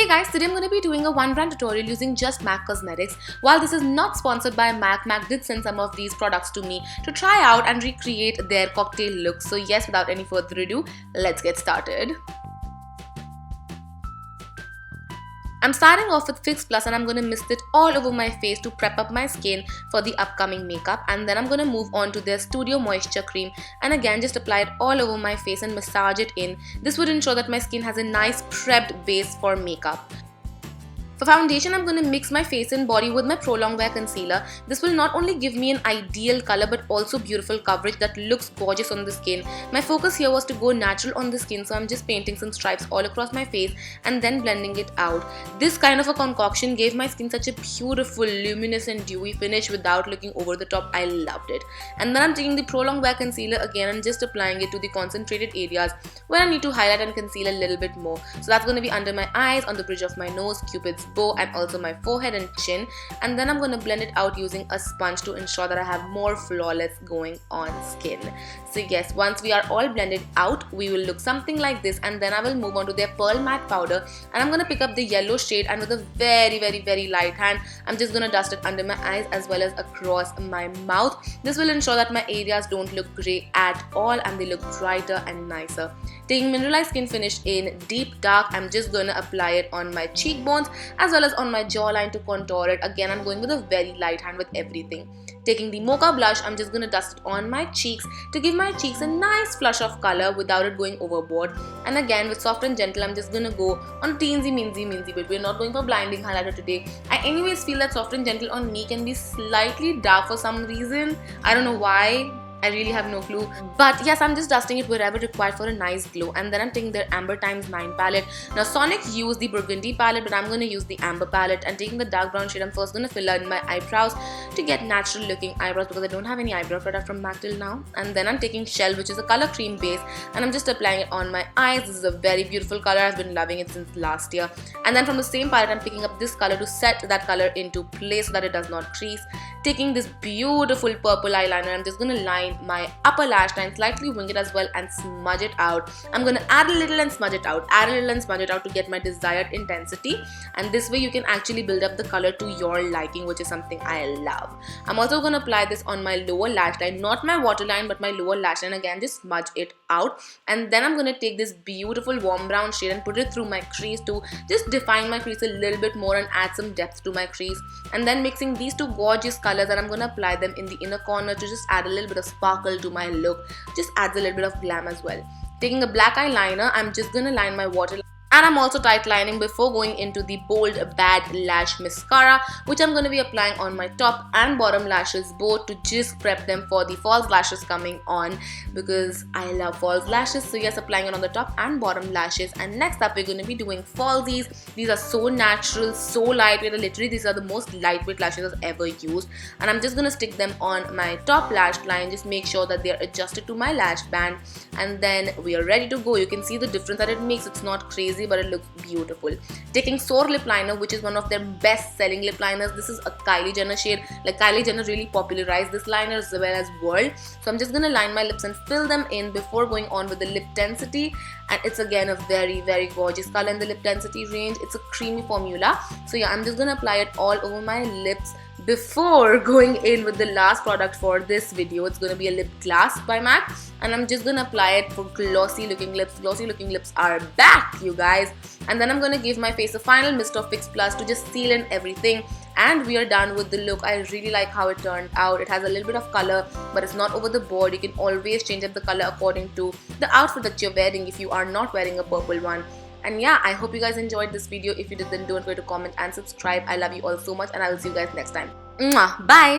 Hey guys, today I'm going to be doing a one brand tutorial using just MAC Cosmetics. While this is not sponsored by MAC did send some of these products to me to try out and recreate their cocktail look. So yes, without any further ado, let's get started. I'm starting off with Fix Plus and I'm going to mist it all over my face to prep up my skin for the upcoming makeup, and then I'm going to move on to their Studio Moisture Cream and again just apply it all over my face and massage it in. This would ensure that my skin has a nice prepped base for makeup. For foundation, I'm going to mix my face and body with my Prolong Wear Concealer. This will not only give me an ideal color but also beautiful coverage that looks gorgeous on the skin. My focus here was to go natural on the skin, so I'm just painting some stripes all across my face and then blending it out. This kind of a concoction gave my skin such a beautiful, luminous and dewy finish without looking over the top. I loved it. And then I'm taking the Prolong Wear Concealer again and just applying it to the concentrated areas where I need to highlight and conceal a little bit more. So that's going to be under my eyes, on the bridge of my nose, Cupid's bow, and also my forehead and chin, and then I'm going to blend it out using a sponge to ensure that I have more flawless going on skin. So yes, once we are all blended out, we will look something like this, and then I will move on to their Pearl Matte Powder, and I'm going to pick up the yellow shade, and with a very light hand, I'm just going to dust it under my eyes as well as across my mouth. This will ensure that my areas don't look grey at all and they look brighter and nicer. Taking Mineralize Skinfinish in Deep Dark, I'm just going to apply it on my cheekbones as well as on my jawline to contour it. Again, I'm going with a very light hand with everything. Taking the Mocha blush, I'm just going to dust it on my cheeks to give my cheeks a nice flush of color without it going overboard. And again, with Soft and Gentle, I'm just going to go on teensy bit. We're not going for blinding highlighter today. I anyways feel that Soft and Gentle on me can be slightly dark for some reason. I don't know why. I really have no clue, but yes, I'm just dusting it wherever required for a nice glow. And then I'm taking their Amber Times 9 palette. Now Sonic used the burgundy palette, but I'm going to use the amber palette, and taking the dark brown shade, I'm first going to fill in my eyebrows to get natural looking eyebrows because I don't have any eyebrow product from MAC till now. And then I'm taking Shell, which is a color cream base, and I'm just applying it on my eyes. This is a very beautiful color. I've been loving it since last year. And then from the same palette, I'm picking up this color to set that color into place so that it does not crease. Taking this beautiful purple eyeliner, I'm just going to line my upper lash line, slightly wing it as well and smudge it out. I'm going to add a little and smudge it out, to get my desired intensity, and this way you can actually build up the color to your liking, which is something I love. I'm also going to apply this on my lower lash line, not my waterline but my lower lash line. Again, just smudge it out, and then I'm going to take this beautiful warm brown shade and put it through my crease to just define my crease a little bit more and add some depth to my crease. And then mixing these two gorgeous colors, and I'm going to apply them in the inner corner to just add a little bit of sparkle to my look. Just adds a little bit of glam as well. Taking a black eyeliner, I'm just going to line my waterline. And I'm also tight lining before going into the Bold Bad Lash Mascara, which I'm going to be applying on my top and bottom lashes both to just prep them for the false lashes coming on, because I love false lashes. So yes, applying it on the top and bottom lashes. And next up, we're going to be doing falsies. These are so natural, so lightweight. Literally, these are the most lightweight lashes I've ever used. And I'm just going to stick them on my top lash line. Just make sure that they're adjusted to my lash band. And then we are ready to go. You can see the difference that it makes. It's not crazy, but it looks beautiful. Taking Soar lip liner, which is one of their best selling lip liners. This is a Kylie Jenner shade. Like, Kylie Jenner really popularized this liner as well as World. So I'm just going to line my lips and fill them in before going on with the Liptensity. And it's again a very gorgeous color in the Liptensity range. It's a creamy formula. So yeah, I'm just going to apply it all over my lips before going in with the last product for this video. It's going to be a Lipglass by MAC, and I'm just going to apply it for glossy looking lips. Glossy looking lips are back, you guys. And then I'm going to give my face a final mist of Fix Plus to just seal in everything, and we are done with the look. I really like how it turned out. It has a little bit of color, but it's not over the board. You can always change up the color according to the outfit that you're wearing if you are not wearing a purple one. And yeah, I hope you guys enjoyed this video. If you did, then don't forget to comment and subscribe. I love you all so much, and I will see you guys next time. Mwah! Bye!